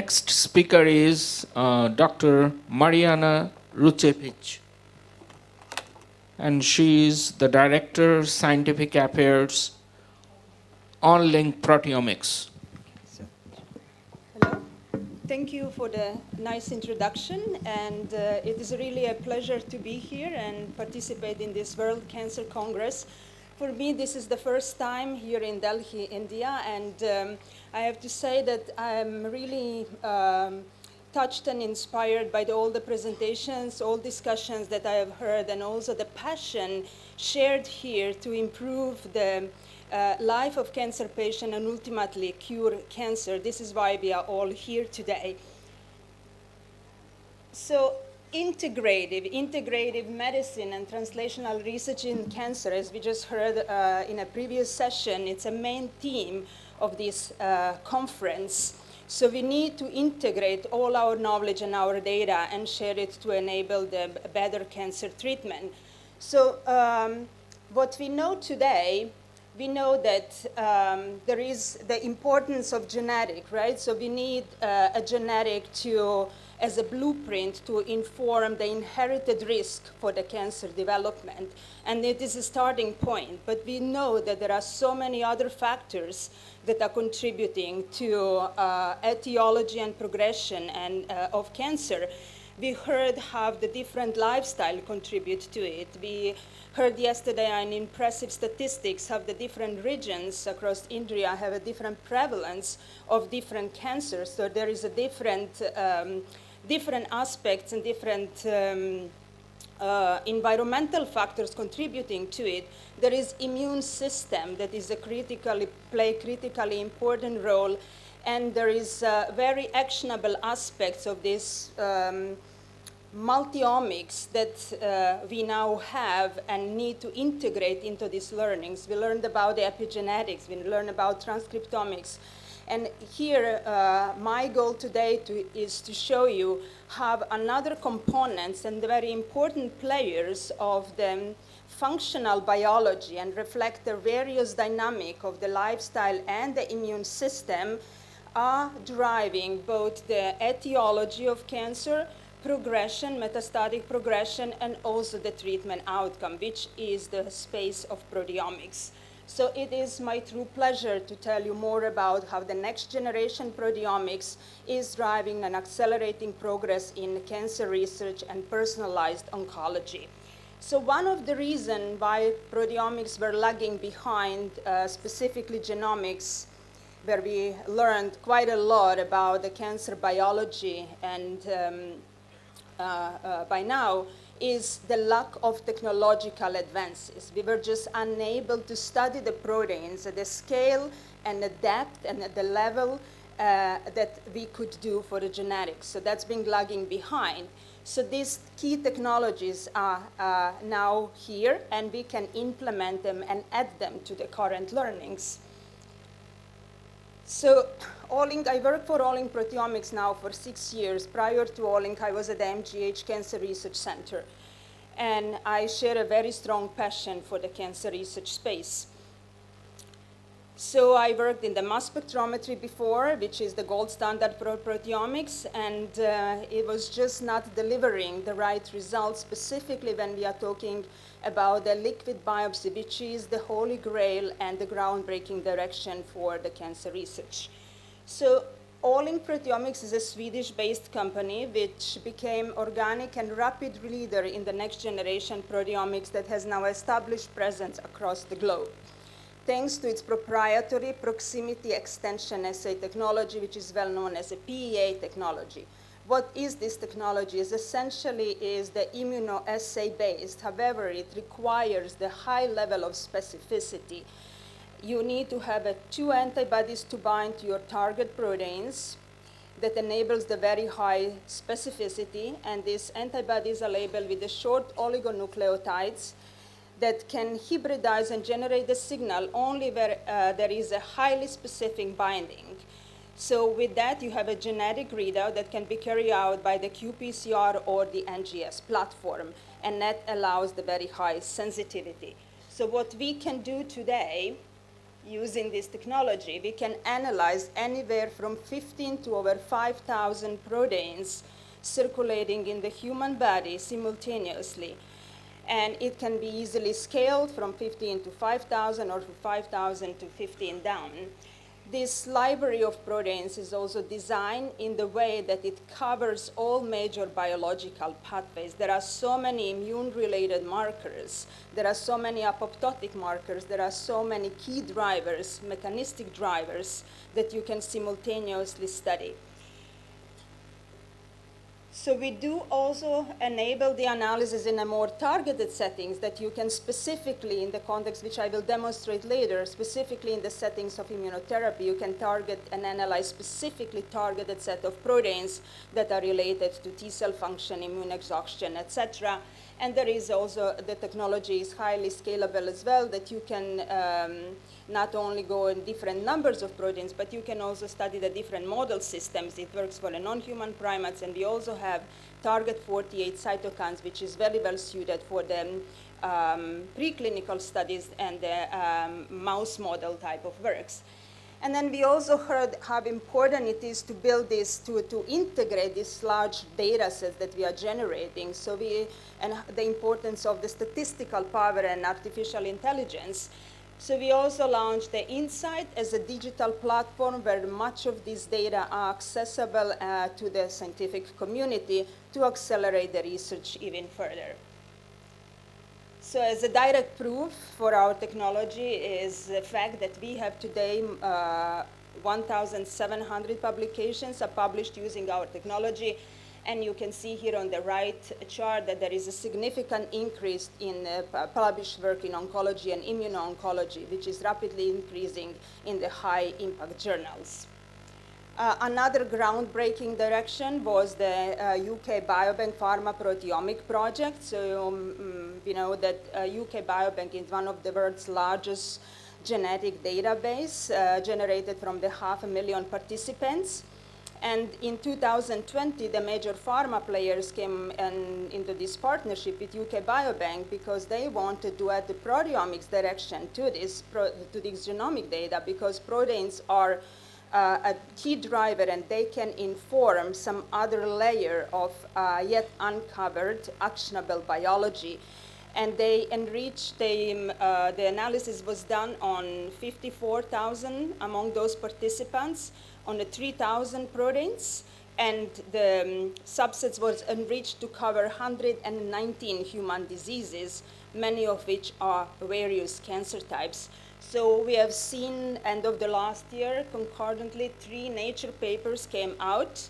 next speaker is Dr. Marijana Rucevic, and she is the Director, Scientific Affairs, On-Link Proteomics. Hello. Thank you for the nice introduction, and it is really a pleasure to be here and participate in this World Cancer Congress. For me, this is the first time here in Delhi, India, and I have to say that I'm really touched and inspired by all the presentations, all discussions that I have heard, and also the passion shared here to improve the life of cancer patients and ultimately cure cancer. This is why we are all here today. So integrative medicine and translational research in cancer, as we just heard in a previous session, it's a main theme of this conference. So we need to integrate all our knowledge and our data and share it to enable the better cancer treatment. So what we know today, we know that there is the importance of genetic, right? So we need a genetic as a blueprint to inform the inherited risk for the cancer development. And it is a starting point. But we know that there are so many other factors that are contributing to etiology and progression of cancer. We heard how the different lifestyle contribute to it. We heard yesterday in impressive statistics how the different regions across India have a different prevalence of different cancers. So there is a different aspects and different environmental factors contributing to it. There is immune system that is play critically important role, and there is very actionable aspects of this multi-omics that we now have and need to integrate into these learnings. We learned about the epigenetics, we learned about transcriptomics. And here, my goal today is to show you how another components and the very important players of the functional biology and reflect the various dynamic of the lifestyle and the immune system are driving both the etiology of cancer, progression, metastatic progression, and also the treatment outcome, which is the space of proteomics. So it is my true pleasure to tell you more about how the next generation proteomics is driving and accelerating progress in cancer research and personalized oncology. So one of the reasons why proteomics were lagging behind, specifically genomics, where we learned quite a lot about the cancer biology and by now, is the lack of technological advances. We were just unable to study the proteins at the scale and the depth and at the level that we could do for the genetics. So that's been lagging behind. So these key technologies are now here, and we can implement them and add them to the current learnings. So I worked for All-Link Proteomics now for 6 years. Prior to All-Link, I was at the MGH Cancer Research Center. And I share a very strong passion for the cancer research space. So I worked in the mass spectrometry before, which is the gold standard for proteomics, and it was just not delivering the right results, specifically when we are talking about the liquid biopsy, which is the holy grail and the groundbreaking direction for the cancer research. So All-Link Proteomics is a Swedish-based company which became organic and rapid leader in the next generation proteomics that has now established presence across the globe, thanks to its proprietary proximity extension assay technology, which is well known as a PEA technology. What is this technology? Is essentially the immunoassay based. However, it requires the high level of specificity. You need to have 2 antibodies to bind to your target proteins that enables the very high specificity, and these antibodies are labeled with the short oligonucleotides that can hybridize and generate the signal only where there is a highly specific binding. So with that, you have a genetic readout that can be carried out by the qPCR or the NGS platform, and that allows the very high sensitivity. So what we can do today using this technology, we can analyze anywhere from 15 to over 5,000 proteins circulating in the human body simultaneously. And it can be easily scaled from 15 to 5,000 or from 5,000 to 15 down. This library of proteins is also designed in the way that it covers all major biological pathways. There are so many immune-related markers. There are so many apoptotic markers. There are so many key drivers, mechanistic drivers, that you can simultaneously study. So we do also enable the analysis in a more targeted settings that you can specifically, in the context which I will demonstrate later, specifically in the settings of immunotherapy, you can target and analyze specifically targeted set of proteins that are related to T cell function, immune exhaustion, etc. And there is also, the technology is highly scalable as well, that you can not only go in different numbers of proteins, but you can also study the different model systems. It works for the non-human primates, and we also have target 48 cytokines, which is very well suited for the preclinical studies and the mouse model type of works. And then we also heard how important it is to build this, to integrate these large data sets that we are generating. So and the importance of the statistical power and artificial intelligence. So we also launched the Insight as a digital platform where much of this data are accessible to the scientific community to accelerate the research even further. So as a direct proof for our technology is the fact that we have today 1,700 publications are published using our technology. And you can see here on the right chart that there is a significant increase in published work in oncology and immuno-oncology, which is rapidly increasing in the high-impact journals. Another groundbreaking direction was the UK Biobank Pharma Proteomic Project. So we know that UK Biobank is one of the world's largest genetic database generated from the 500,000 participants. And in 2020, the major pharma players came into this partnership with UK Biobank because they wanted to add the proteomics direction to this genomic data, because proteins are a key driver and they can inform some other layer of yet uncovered actionable biology. And they enriched, the analysis was done on 54,000 among those participants on the 3,000 proteins, and the subsets was enriched to cover 119 human diseases, many of which are various cancer types. So we have seen, end of the last year, concurrently 3 Nature papers came out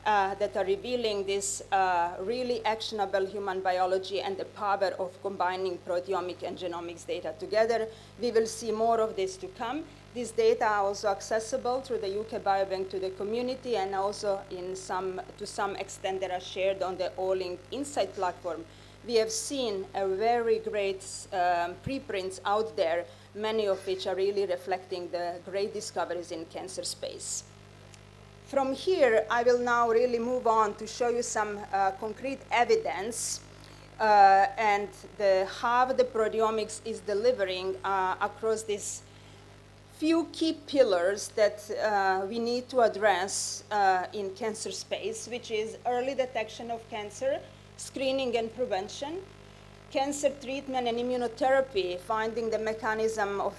that are revealing this really actionable human biology and the power of combining proteomic and genomics data together. We will see more of this to come. These data are also accessible through the UK Biobank to the community, and also to some extent they are shared on the All-Link Insight platform. We have seen a very great preprints out there, many of which are really reflecting the great discoveries in cancer space. From here, I will now really move on to show you some concrete evidence and how the proteomics is delivering across these few key pillars that we need to address in cancer space, which is early detection of cancer, screening and prevention, cancer treatment and immunotherapy, finding the mechanism of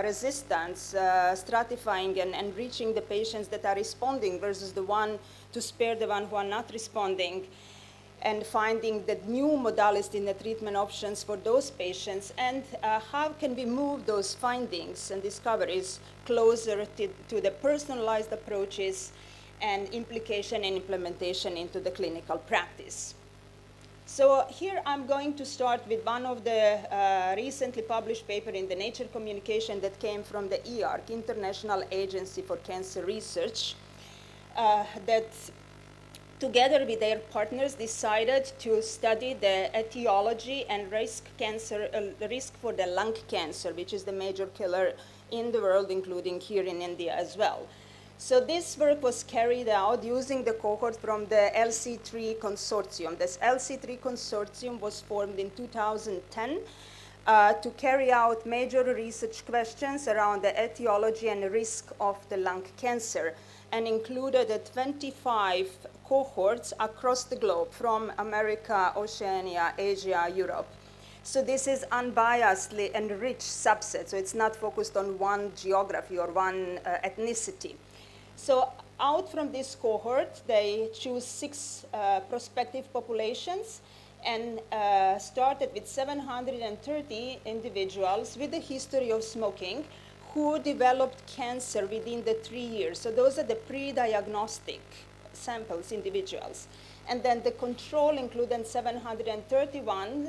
resistance, stratifying and reaching the patients that are responding versus the one to spare the one who are not responding, and finding the new modalities in the treatment options for those patients, and how can we move those findings and discoveries closer to the personalized approaches and implication and implementation into the clinical practice. So here I'm going to start with one of the recently published paper in the Nature Communication that came from the EARC, International Agency for Cancer Research, that together with their partners decided to study the etiology and risk for the lung cancer, which is the major killer in the world, including here in India as well. So this work was carried out using the cohort from the LC3 consortium. This LC3 consortium was formed in 2010 to carry out major research questions around the etiology and risk of the lung cancer, and included 25 cohorts across the globe from America, Oceania, Asia, Europe. So this is unbiasedly enriched subset, so it's not focused on one geography or one ethnicity. So out from this cohort, they choose 6 prospective populations and started with 730 individuals with a history of smoking who developed cancer within the 3 years. So those are the pre-diagnostic samples, individuals. And then the control included 731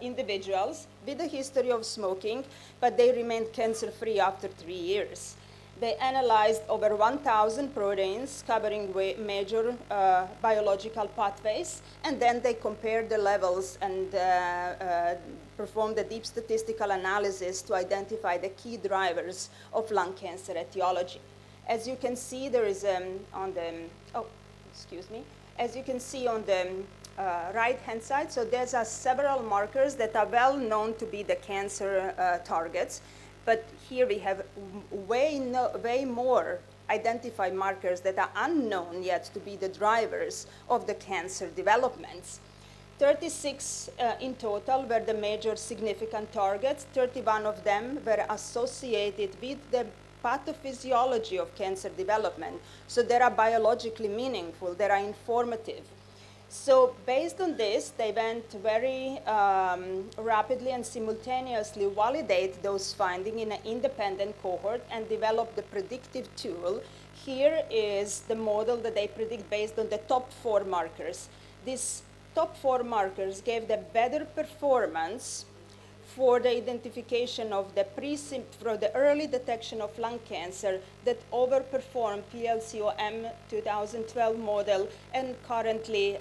individuals with a history of smoking, but they remained cancer-free after 3 years. They analyzed over 1,000 proteins covering major biological pathways, and then they compared the levels and performed a deep statistical analysis to identify the key drivers of lung cancer etiology. As you can see, there is As you can see on the right-hand side, so there's several markers that are well known to be the cancer targets. But here we have way more identified markers that are unknown yet to be the drivers of the cancer developments. 36 in total were the major significant targets. 31 of them were associated with the pathophysiology of cancer development. So they are biologically meaningful, they are informative. So based on this, they went very rapidly and simultaneously validate those findings in an independent cohort and develop the predictive tool. Here is the model that they predict based on the top 4 markers. These top 4 markers gave the better performance for the identification of the for the early detection of lung cancer that overperformed PLCOM 2012 model and currently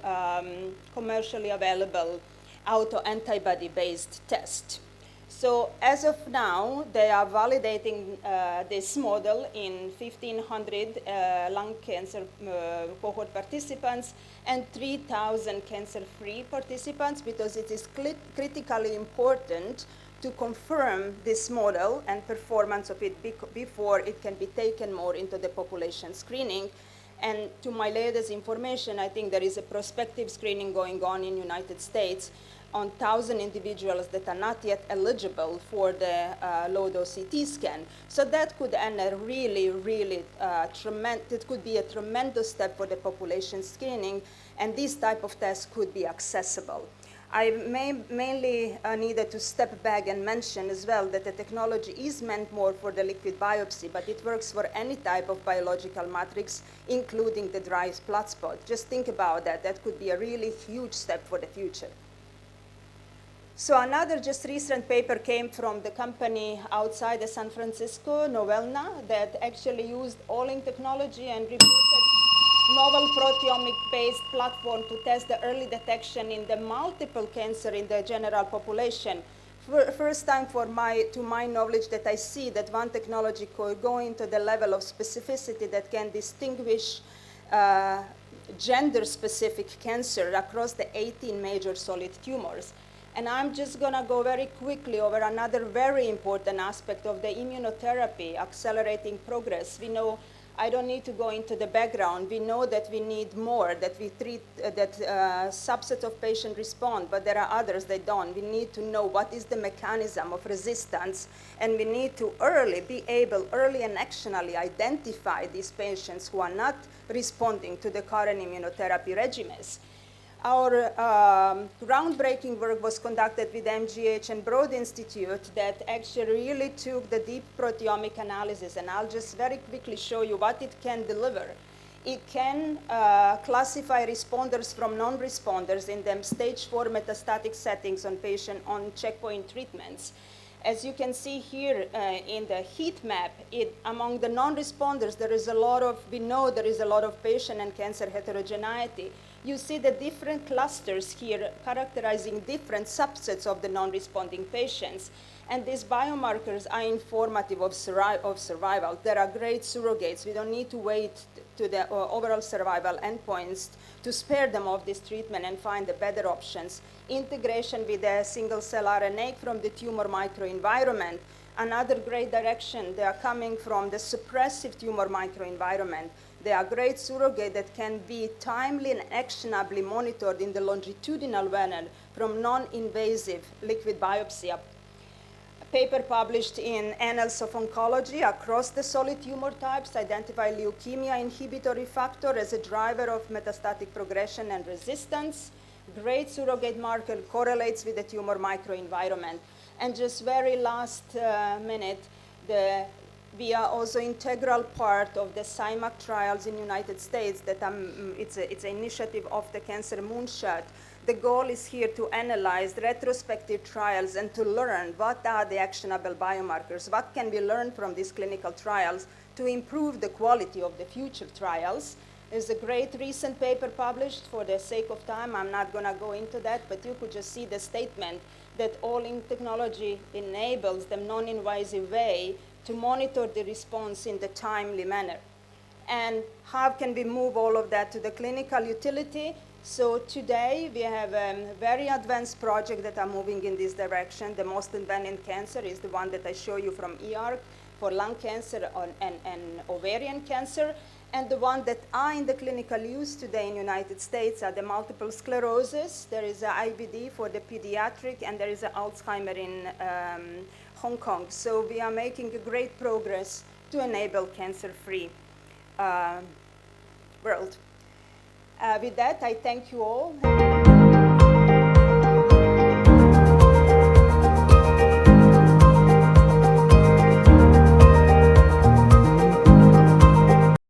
commercially available autoantibody-based test. So as of now, they are validating this model in 1,500 lung cancer cohort participants and 3,000 cancer-free participants, because it is critically important to confirm this model and performance of it before it can be taken more into the population screening. And to my latest information, I think there is a prospective screening going on in the United States on 1,000 individuals that are not yet eligible for the low-dose CT scan. So that could end a it could be a tremendous step for the population screening, and this type of test could be accessible. I mainly needed to step back and mention as well that the technology is meant more for the liquid biopsy, but it works for any type of biological matrix, including the dry blood spot. Just think about that. That could be a really huge step for the future. So another just recent paper came from the company outside of San Francisco, Novelna, that actually used Olink technology and reported novel proteomic-based platform to test the early detection in the multiple cancer in the general population. First time to my knowledge that I see that one technology could go into the level of specificity that can distinguish gender-specific cancer across the 18 major solid tumors. And I'm just going to go very quickly over another very important aspect of the immunotherapy, accelerating progress. We know, I don't need to go into the background. We know that we need more, that we treat, that subset of patients respond, but there are others that don't. We need to know what is the mechanism of resistance, and we need to early and actionally identify these patients who are not responding to the current immunotherapy regimens. Our groundbreaking work was conducted with MGH and Broad Institute that actually really took the deep proteomic analysis, and I'll just very quickly show you what it can deliver. It can classify responders from non-responders in them stage 4 metastatic settings on patient on checkpoint treatments. As you can see here in the heat map, among the non-responders, we know there is a lot of patient and cancer heterogeneity. You see the different clusters here characterizing different subsets of the non-responding patients. And these biomarkers are informative of survival. There are great surrogates. We don't need to wait to the overall survival endpoints to spare them of this treatment and find the better options. Integration with a single-cell RNA from the tumor microenvironment. Another great direction, they are coming from the suppressive tumor microenvironment. They are great surrogate that can be timely and actionably monitored in the longitudinal manner from non-invasive liquid biopsy. A paper published in Annals of Oncology across the solid tumor types identify leukemia inhibitory factor as a driver of metastatic progression and resistance. Great surrogate marker correlates with the tumor microenvironment. And just very last minute, we are also integral part of the CIMAC trials in the United States that it's an initiative of the Cancer Moonshot. The goal is here to analyze retrospective trials and to learn what are the actionable biomarkers, what can we learn from these clinical trials to improve the quality of the future trials. There's a great recent paper published. For the sake of time, I'm not going to go into that, but you could just see the statement that all-in technology enables the non-invasive way to monitor the response in the timely manner. And how can we move all of that to the clinical utility? So today we have a very advanced project that are moving in this direction. The most advanced in cancer is the one that I show you from EARC for lung cancer and ovarian cancer. And the one that are in the clinical use today in the United States are the multiple sclerosis. There is an IBD for the pediatric, and there is an Alzheimer in Hong Kong. So we are making a great progress to enable cancer-free world. With that, I thank you all.